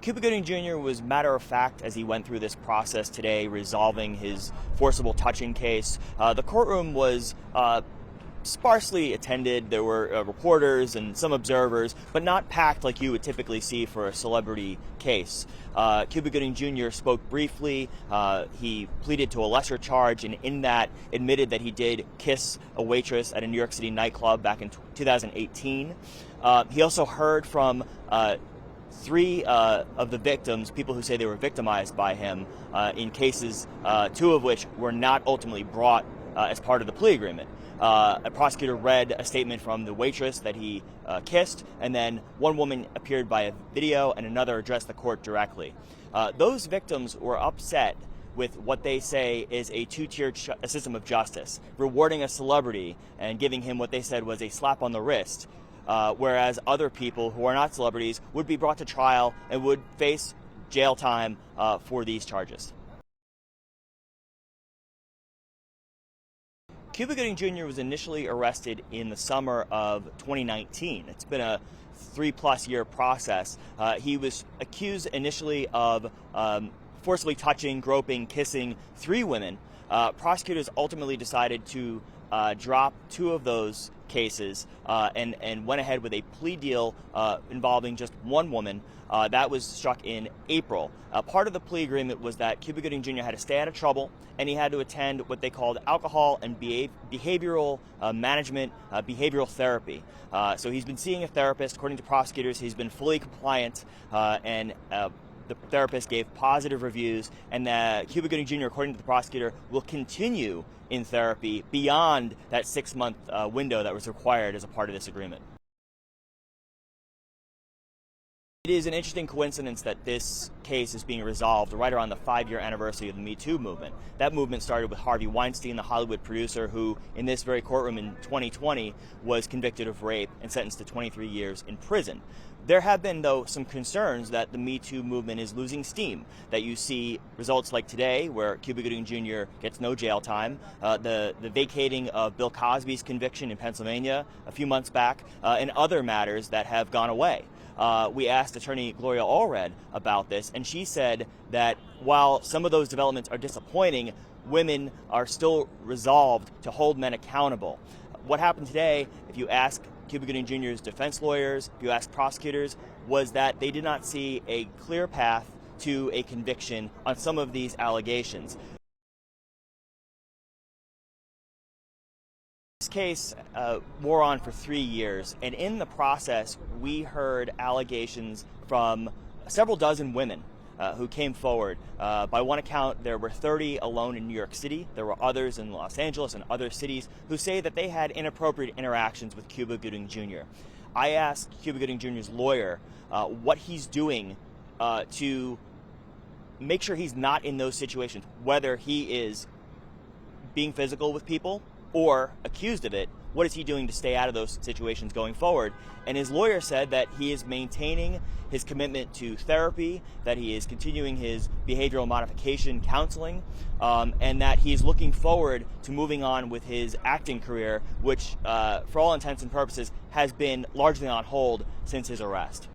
Cuba Gooding Jr. was matter of fact as he went through this process today, resolving his forcible touching case. The courtroom was sparsely attended. There were reporters and some observers, but not packed like you would typically see for a celebrity case. Cuba Gooding Jr. spoke briefly. He pleaded to a lesser charge, and in that admitted that he did kiss a waitress at a New York City nightclub back in 2018. He also heard from three of the victims, people who say they were victimized by him in cases, two of which were not ultimately brought as part of the plea agreement. A prosecutor read a statement from the waitress that he kissed, and then one woman appeared by a video and another addressed the court directly. Those victims were upset with what they say is a two-tiered system of justice, rewarding a celebrity and giving him what they said was a slap on the wrist, whereas other people who are not celebrities would be brought to trial and would face jail time for these charges. Cuba Gooding Jr. was initially arrested in the summer of 2019. It's been a 3+ year process. He was accused initially of forcibly touching, groping, kissing 3 women. Prosecutors ultimately decided to drop 2 of those cases and went ahead with a plea deal involving just 1 woman. That was struck in April. Part of the plea agreement was that Cuba Gooding Jr. had to stay out of trouble, and he had to attend what they called alcohol and behavioral management, behavioral therapy. So he's been seeing a therapist. According to prosecutors, he's been fully compliant, and the therapist gave positive reviews, and Cuba Gooding Jr., according to the prosecutor, will continue in therapy beyond that 6-month window that was required as a part of this agreement. It is an interesting coincidence that this case is being resolved right around the 5-year anniversary of the Me Too movement. That movement started with Harvey Weinstein, the Hollywood producer who, in this very courtroom in 2020, was convicted of rape and sentenced to 23 years in prison. There have been, though, some concerns that the Me Too movement is losing steam, that you see results like today, where Cuba Gooding Jr. gets no jail time, the vacating of Bill Cosby's conviction in Pennsylvania a few months back, and other matters that have gone away. We asked attorney Gloria Allred about this, and she said that while some of those developments are disappointing, women are still resolved to hold men accountable. What happened today, if you ask Cuba Gooding Jr.'s defense lawyers, if you ask prosecutors, was that they did not see a clear path to a conviction on some of these allegations. This case wore on for 3 years, and in the process, we heard allegations from several dozen women who came forward. By one account, there were 30 alone in New York City. There were others in Los Angeles and other cities who say that they had inappropriate interactions with Cuba Gooding Jr. I asked Cuba Gooding Jr.'s lawyer what he's doing to make sure he's not in those situations, whether he is being physical with people or accused of it. What is he doing to stay out of those situations going forward? And his lawyer said that he is maintaining his commitment to therapy, that he is continuing his behavioral modification counseling, and that he is looking forward to moving on with his acting career, which, for all intents and purposes, has been largely on hold since his arrest.